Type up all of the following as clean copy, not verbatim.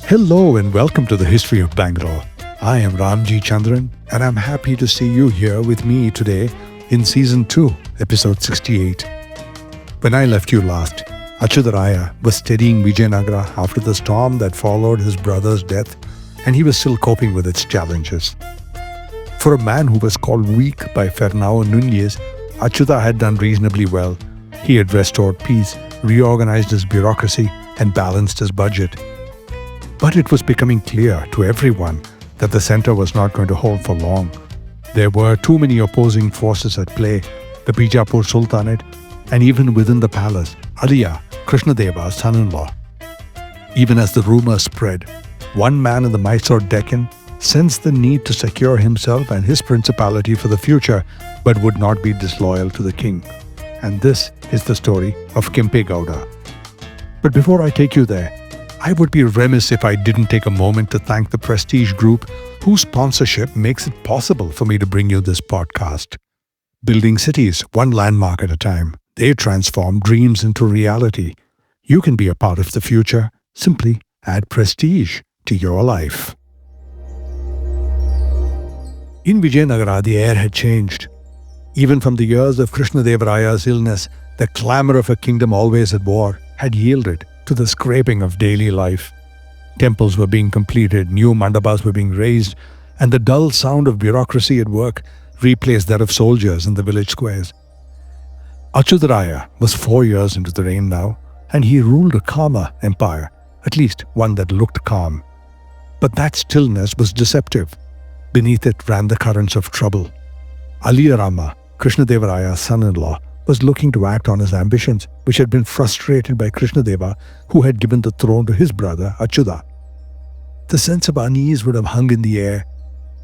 Hello and welcome to the History of Bangalore. I am Ramjee Chandran and I'm happy to see you here with me today in Season 2, Episode 68. When I left you last, Achyuta Raya was steadying Vijayanagara after the storm that followed his brother's death, and he was still coping with its challenges. For a man who was called weak by Fernão Nunes, Achyuta had done reasonably well. He had restored peace, reorganized his bureaucracy, and balanced his budget. But it was becoming clear to everyone that the center was not going to hold for long. There were too many opposing forces at play, the Bijapur Sultanate, and even within the palace, Aliya, Krishnadeva's son-in-law. Even as the rumors spread, one man in the Mysore Deccan sensed the need to secure himself and his principality for the future, but would not be disloyal to the king. And this is the story of Kempe Gowda. But before I take you there, I would be remiss if I didn't take a moment to thank the Prestige Group, whose sponsorship makes it possible for me to bring you this podcast. Building cities one landmark at a time, they transform dreams into reality. You can be a part of the future. Simply add prestige to your life. In Vijayanagara, the air had changed. Even from the years of Krishnadevaraya's illness, the clamor of a kingdom always at war had yielded to the scraping of daily life. Temples were being completed, new mandapas were being raised, and the dull sound of bureaucracy at work replaced that of soldiers in the village squares. Achyuta Raya was 4 years into the reign now, and he ruled a calmer empire, at least one that looked calm. But that stillness was deceptive. Beneath it ran the currents of trouble. Aliya Rama, Krishnadevaraya's son-in-law, was looking to act on his ambitions, which had been frustrated by Krishnadeva, who had given the throne to his brother Achyuta. The sense of unease would have hung in the air,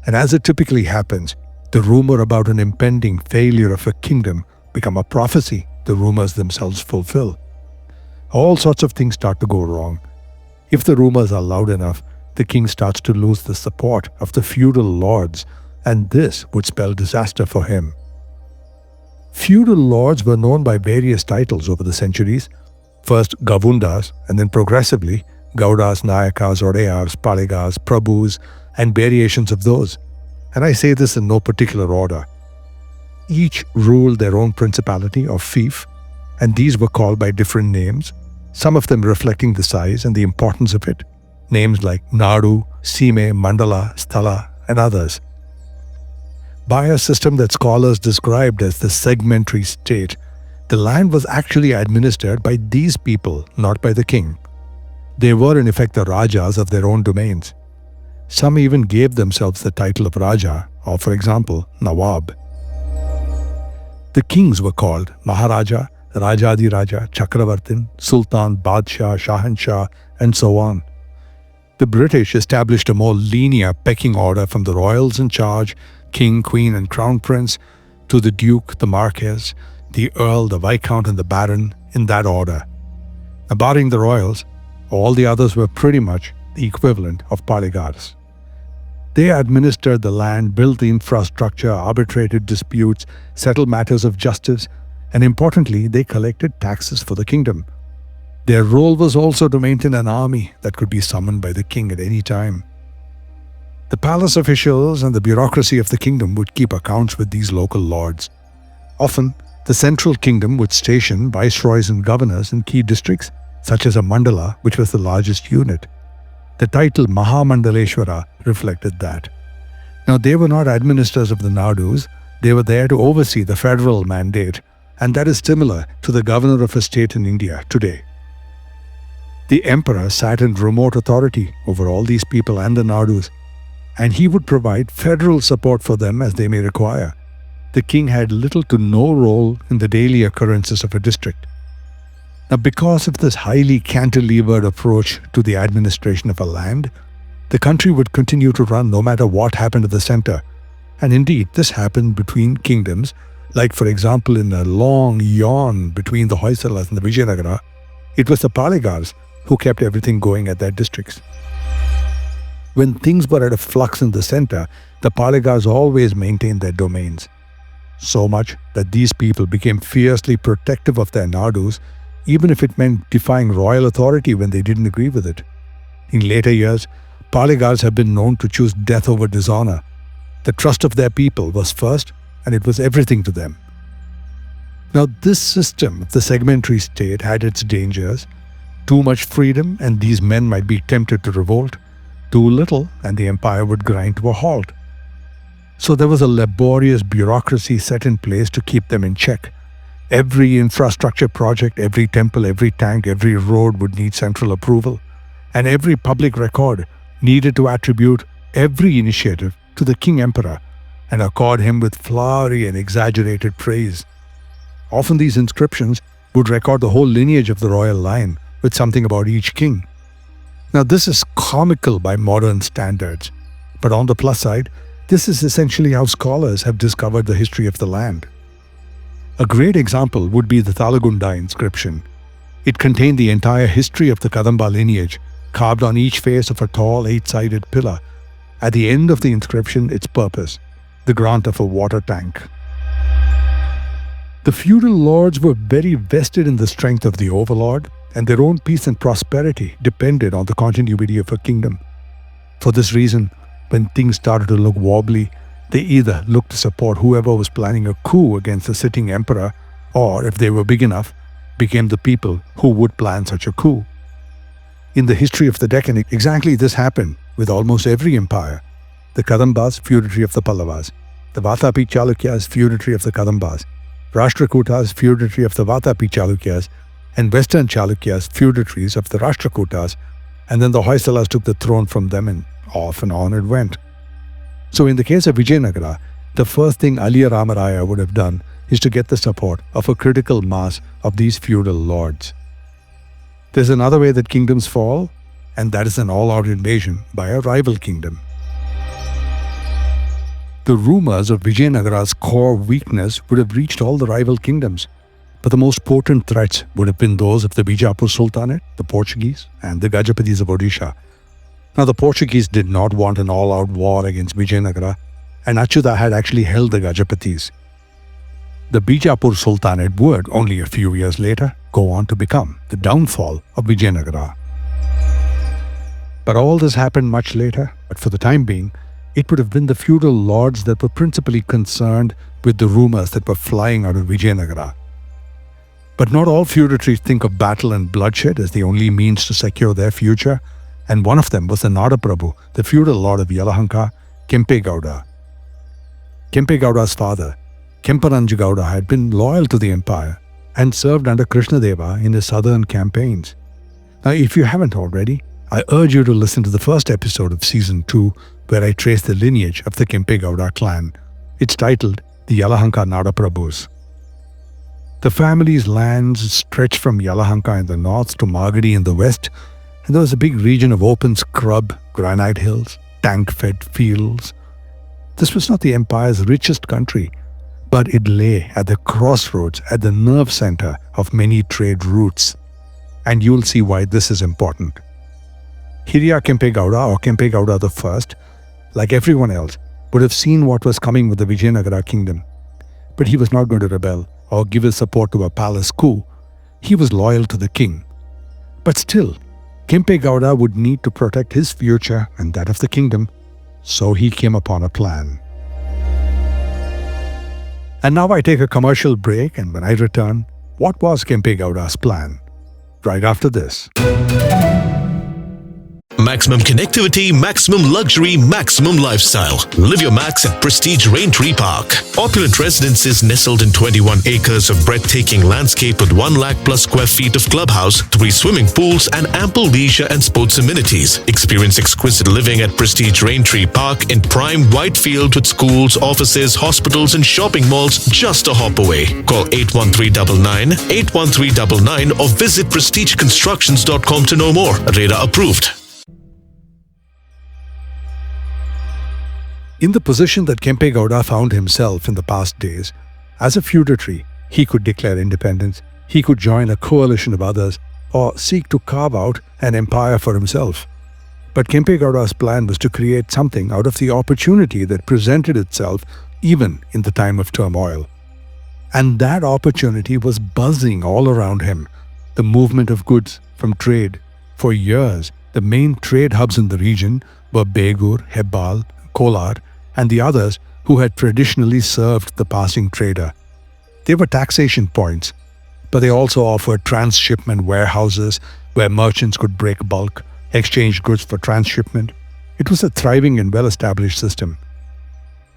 and as it typically happens, the rumor about an impending failure of a kingdom become a prophecy the rumors themselves fulfill. All sorts of things start to go wrong. If the rumors are loud enough, the king starts to lose the support of the feudal lords, and this would spell disaster for him. Feudal lords were known by various titles over the centuries, first Gavundas, and then progressively Gaudas, Nayakas, Oreyars, Paligas, Prabhus, and variations of those. And I say this in no particular order. Each ruled their own principality or fief, and these were called by different names, some of them reflecting the size and the importance of it, names like Nadu, Sime, Mandala, Sthala, and others. By a system that scholars described as the segmentary state, the land was actually administered by these people, not by the king. They were in effect the Rajas of their own domains. Some even gave themselves the title of Raja, or for example, Nawab. The kings were called Maharaja, Rajadiraja, Chakravartin, Sultan, Badshah, Shahanshah, and so on. The British established a more linear pecking order from the royals in charge, king, queen, and crown prince, to the duke, the marquess, the earl, the viscount, and the baron, in that order. Now, barring the royals, all the others were pretty much the equivalent of Paligars. They administered the land, built the infrastructure, arbitrated disputes, settled matters of justice, and importantly, they collected taxes for the kingdom. Their role was also to maintain an army that could be summoned by the king at any time. The palace officials and the bureaucracy of the kingdom would keep accounts with these local lords. Often, the central kingdom would station viceroys and governors in key districts, such as a mandala, which was the largest unit. The title Mahamandaleshwara reflected that. Now, they were not administrators of the Nadus, they were there to oversee the federal mandate, and that is similar to the governor of a state in India today. The emperor sat in remote authority over all these people and the Nadus, and he would provide federal support for them as they may require. The king had little to no role in the daily occurrences of a district. Now, because of this highly cantilevered approach to the administration of a land, the country would continue to run no matter what happened at the center. And indeed, this happened between kingdoms, like for example in a long yawn between the Hoysalas and the Vijayanagara, it was the Paligars who kept everything going at their districts. When things were at a flux in the center, the Paligars always maintained their domains. So much that these people became fiercely protective of their nadus, even if it meant defying royal authority when they didn't agree with it. In later years, Paligars have been known to choose death over dishonor. The trust of their people was first, and it was everything to them. Now, this system of the segmentary state had its dangers. Too much freedom, and these men might be tempted to revolt. Too little, and the empire would grind to a halt. So there was a laborious bureaucracy set in place to keep them in check. Every infrastructure project, every temple, every tank, every road would need central approval. And every public record needed to attribute every initiative to the king emperor and accord him with flowery and exaggerated praise. Often these inscriptions would record the whole lineage of the royal line with something about each king. Now this is comical by modern standards, but on the plus side, this is essentially how scholars have discovered the history of the land. A great example would be the Talagunda inscription. It contained the entire history of the Kadamba lineage, carved on each face of a tall 8-sided pillar. At the end of the inscription, its purpose, the grant of a water tank. The feudal lords were very vested in the strength of the overlord, and their own peace and prosperity depended on the continuity of a kingdom. For this reason, when things started to look wobbly, they either looked to support whoever was planning a coup against the sitting emperor, or, if they were big enough, became the people who would plan such a coup. In the history of the Deccan, exactly this happened with almost every empire. The Kadambas, feudatory of the Pallavas; the Vatapi Chalukyas, feudatory of the Kadambas; Rashtrakutas, feudatory of the Vatapi Chalukyas; and Western Chalukyas, feudatories of the Rashtrakutas, and then the Hoysalas took the throne from them, and off and on it went. So in the case of Vijayanagara, the first thing Aliya Ramaraya would have done is to get the support of a critical mass of these feudal lords. There's another way that kingdoms fall, and that is an all-out invasion by a rival kingdom. The rumors of Vijayanagara's core weakness would have reached all the rival kingdoms, but the most potent threats would have been those of the Bijapur Sultanate, the Portuguese, and the Gajapatis of Odisha. Now, the Portuguese did not want an all-out war against Vijayanagara, and Achyuta had actually held the Gajapatis. The Bijapur Sultanate would, only a few years later, go on to become the downfall of Vijayanagara. But all this happened much later, but for the time being, it would have been the feudal lords that were principally concerned with the rumors that were flying out of Vijayanagara. But not all feudatories think of battle and bloodshed as the only means to secure their future, and one of them was the Nadaprabhu, the feudal lord of Yelahanka, Kempe Gowda. Kempe Gowda's father, Kemparanja Gowda, had been loyal to the empire and served under Krishnadeva in his southern campaigns. Now, if you haven't already, I urge you to listen to the first episode of Season 2, where I trace the lineage of the Kempe Gowda clan. It's titled The Yelahanka Nadaprabhus. The family's lands stretched from Yelahanka in the north to Magadi in the west, and there was a big region of open scrub, granite hills, tank-fed fields. This was not the empire's richest country, but it lay at the crossroads, at the nerve center of many trade routes. And you'll see why this is important. Hiriya Kempe Gowda, or Kempe Gowda I, like everyone else, would have seen what was coming with the Vijayanagara kingdom. But he was not going to rebel or give his support to a palace coup. He was loyal to the king. But still, Kempe Gowda would need to protect his future and that of the kingdom, so he came upon a plan. And now I take a commercial break, and when I return, what was Kempe Gowda's plan? Right after this. Maximum connectivity, maximum luxury, maximum lifestyle. Live your max at Prestige Raintree Park. Opulent residences nestled in 21 acres of breathtaking landscape with 1 lakh plus square feet of clubhouse, 3 swimming pools, and ample leisure and sports amenities. Experience exquisite living at Prestige Raintree Park in prime Whitefield with schools, offices, hospitals, and shopping malls just a hop away. Call 81399 81399 or visit prestigeconstructions.com to know more. RADA approved. In the position that Kempe Gowda found himself in the past days, as a feudatory, he could declare independence, he could join a coalition of others, or seek to carve out an empire for himself. But Kempe Gowda's plan was to create something out of the opportunity that presented itself even in the time of turmoil. And that opportunity was buzzing all around him. The movement of goods from trade. For years, the main trade hubs in the region were Begur, Hebbal, Kolar, and the others who had traditionally served the passing trader. They were taxation points, but they also offered transshipment warehouses where merchants could break bulk, exchange goods for transshipment. It was a thriving and well-established system.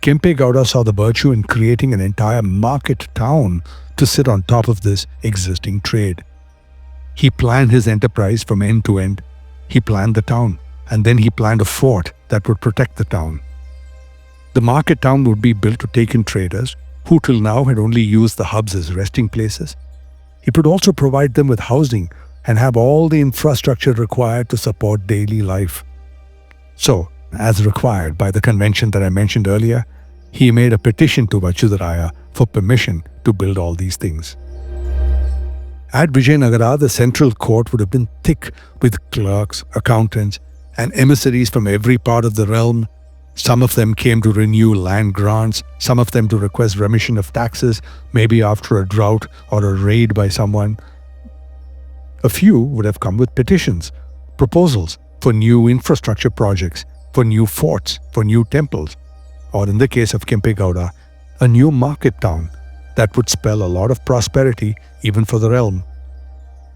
Kempe Gowda saw the virtue in creating an entire market town to sit on top of this existing trade. He planned his enterprise from end to end. He planned the town, and then he planned a fort that would protect the town. The market town would be built to take in traders, who till now had only used the hubs as resting places. It would also provide them with housing and have all the infrastructure required to support daily life. So, as required by the convention that I mentioned earlier, he made a petition to Achyuta Raya for permission to build all these things. At Vijayanagara, the central court would have been thick with clerks, accountants, and emissaries from every part of the realm. Some of them came to renew land grants, some of them to request remission of taxes, maybe after a drought or a raid by someone. A few would have come with petitions, proposals for new infrastructure projects, for new forts, for new temples, or in the case of Kempe Gowda, a new market town that would spell a lot of prosperity even for the realm.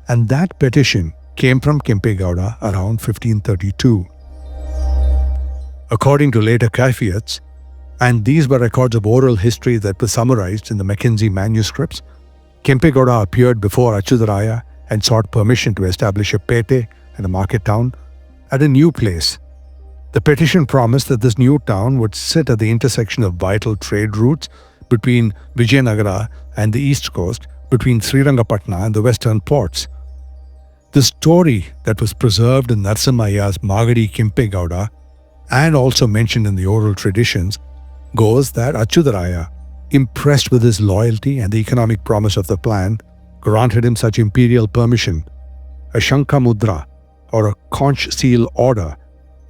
And that petition came from Kempe Gowda around 1532. According to later caveats, and these were records of oral history that were summarized in the Mackenzie manuscripts, Kempe Gowda appeared before Achyuta Raya and sought permission to establish a pete and a market town at a new place. The petition promised that this new town would sit at the intersection of vital trade routes between Vijayanagara and the east coast, between Srirangapatna and the western ports. The story that was preserved in Narasimha's Magadi Kempe Gowda and also mentioned in the oral traditions goes that Achyuta Raya, impressed with his loyalty and the economic promise of the plan, granted him such imperial permission, a Shankha Mudra or a conch seal order,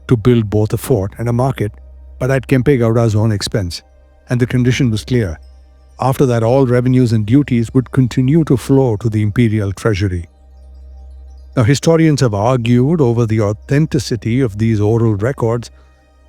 to build both a fort and a market, but at Kempe Gowda's own expense. And the condition was clear. After that, all revenues and duties would continue to flow to the imperial treasury. Now, historians have argued over the authenticity of these oral records.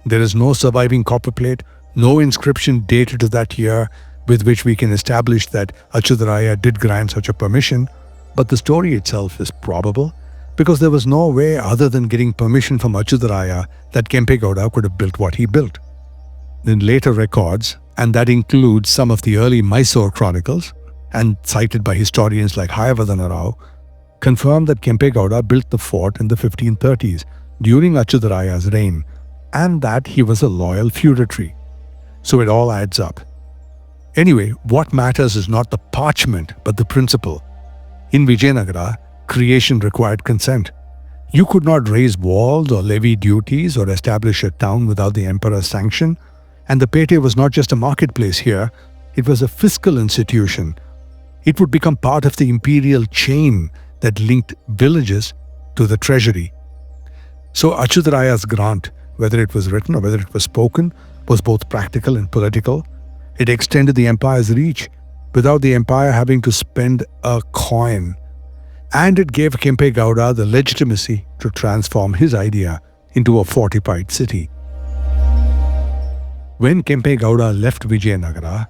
There is no surviving copperplate, no inscription dated to that year with which we can establish that Achyuta Raya did grant such a permission, but the story itself is probable because there was no way other than getting permission from Achyuta Raya that Kempe Gowda could have built what he built. In later records, and that includes some of the early Mysore chronicles, and cited by historians like Hayavadana Rao, confirm that Kempe Gowda built the fort in the 1530s during Achyuta Raya's reign, and that he was a loyal feudatory. So it all adds up. Anyway, what matters is not the parchment, but the principle. In Vijayanagara, creation required consent. You could not raise walls or levy duties or establish a town without the emperor's sanction. And the pete was not just a marketplace here, it was a fiscal institution. It would become part of the imperial chain that linked villages to the treasury. So Achyuta Raya's grant, whether it was written or whether it was spoken, was both practical and political. It extended the empire's reach without the empire having to spend a coin. And it gave Kempe Gowda the legitimacy to transform his idea into a fortified city. When Kempe Gowda left Vijayanagara,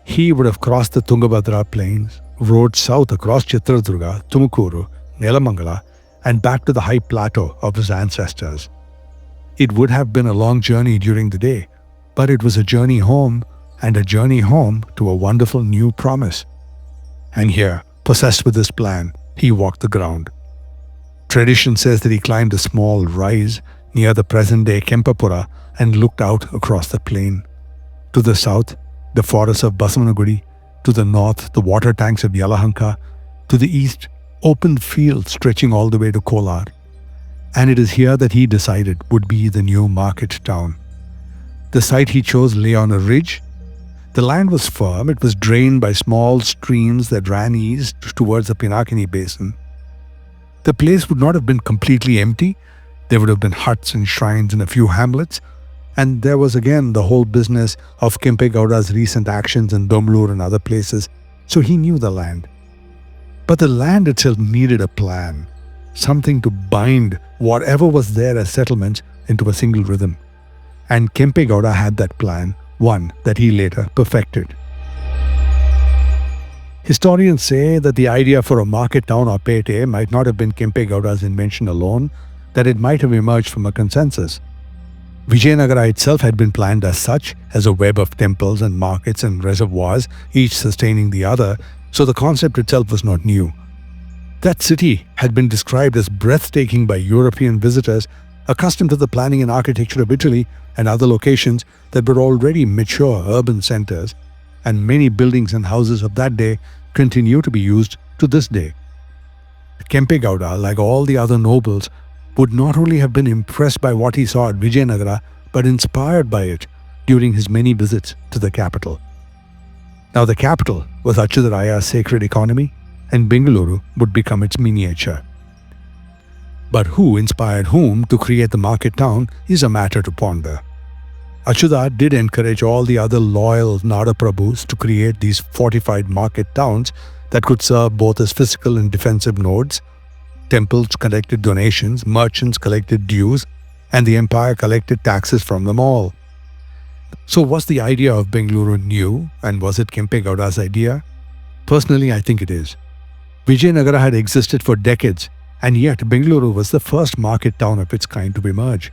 he would have crossed the Tungabhadra plains, rode south across Chitradurga, Tumukuru, Nelamangala, and back to the high plateau of his ancestors. It would have been a long journey during the day, but it was a journey home, and a journey home to a wonderful new promise. And here, possessed with this plan, he walked the ground. Tradition says that he climbed a small rise near the present-day Kempapura and looked out across the plain. To the south, the forests of Basavanagudi, to the north, the water tanks of Yalahanka, to the east, open fields stretching all the way to Kolar. And it is here that he decided would be the new market town. The site he chose lay on a ridge. The land was firm, it was drained by small streams that ran east towards the Pinakini basin. The place would not have been completely empty. There would have been huts and shrines in a few hamlets. And there was again the whole business of Kempe Gowda's recent actions in Bangalore and other places. So he knew the land. But the land itself needed a plan, something to bind whatever was there as settlements into a single rhythm. And Kempe Gowda had that plan, one that he later perfected. Historians say that the idea for a market town or pete might not have been Kempe Gowda's invention alone, that it might have emerged from a consensus. Vijayanagara itself had been planned as such, as a web of temples and markets and reservoirs, each sustaining the other, so the concept itself was not new. That city had been described as breathtaking by European visitors accustomed to the planning and architecture of Italy and other locations that were already mature urban centers, and many buildings and houses of that day continue to be used to this day. Kempe Gowda, like all the other nobles, would not only have been impressed by what he saw at Vijayanagara, but inspired by it during his many visits to the capital. Now the capital was Achyuta Raya's sacred economy, and Bengaluru would become its miniature. But who inspired whom to create the market town is a matter to ponder. Achyuta did encourage all the other loyal Nada Prabhus to create these fortified market towns that could serve both as physical and defensive nodes. Temples collected donations, merchants collected dues, and the empire collected taxes from them all. So was the idea of Bengaluru new, and was it Kempe Gowda's idea? Personally, I think it is. Vijayanagara had existed for decades, and yet Bengaluru was the first market town of its kind to emerge.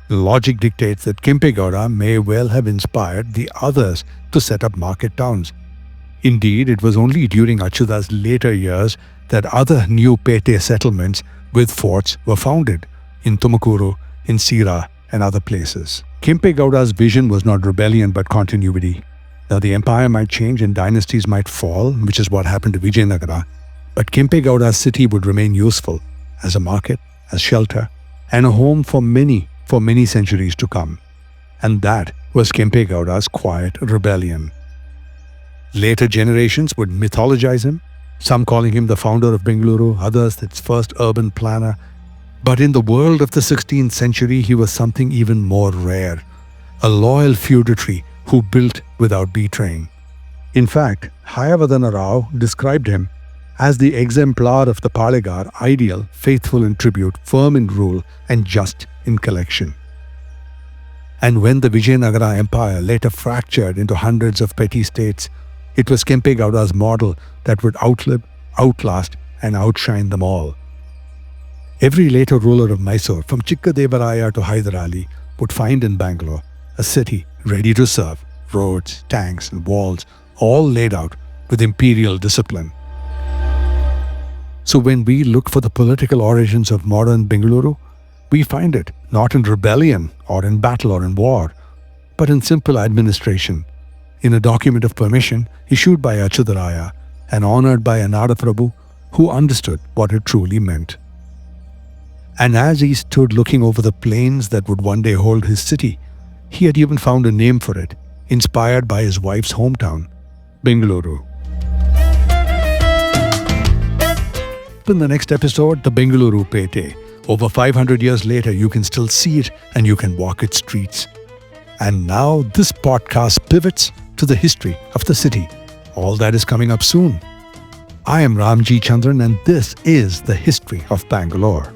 Logic dictates that Kempe Gowda may well have inspired the others to set up market towns. Indeed, it was only during Achyuta's later years that other new pete settlements with forts were founded in Tumakuru, in Sira, and other places. Kempe Gowda's vision was not rebellion but continuity. Now the empire might change and dynasties might fall, which is what happened to Vijayanagara, but Kempe Gowda's city would remain useful as a market, as shelter, and a home for many centuries to come. And that was Kempe Gowda's quiet rebellion. Later generations would mythologize him, some calling him the founder of Bengaluru, others its first urban planner. But in the world of the 16th century, he was something even more rare, a loyal feudatory who built without betraying. In fact, Hayavadana Rao described him as the exemplar of the Palegar, ideal, faithful in tribute, firm in rule, and just in collection. And when the Vijayanagara Empire later fractured into hundreds of petty states, it was Kempe Gowda's model that would outlive, outlast, and outshine them all. Every later ruler of Mysore, from Chikkadeva Raya to Hyder Ali, would find in Bangalore a city ready to serve, roads, tanks, and walls, all laid out with imperial discipline. So when we look for the political origins of modern Bengaluru, we find it not in rebellion or in battle or in war, but in simple administration, in a document of permission issued by Achyuta Raya and honored by a Nada Prabhu who understood what it truly meant. And as he stood looking over the plains that would one day hold his city, he had even found a name for it, inspired by his wife's hometown, Bengaluru. In the next episode, the Bengaluru Pete. Over 500 years later, you can still see it and you can walk its streets. And now this podcast pivots to the history of the city. All that is coming up soon. I am Ramjee Chandran and this is the history of Bangalore.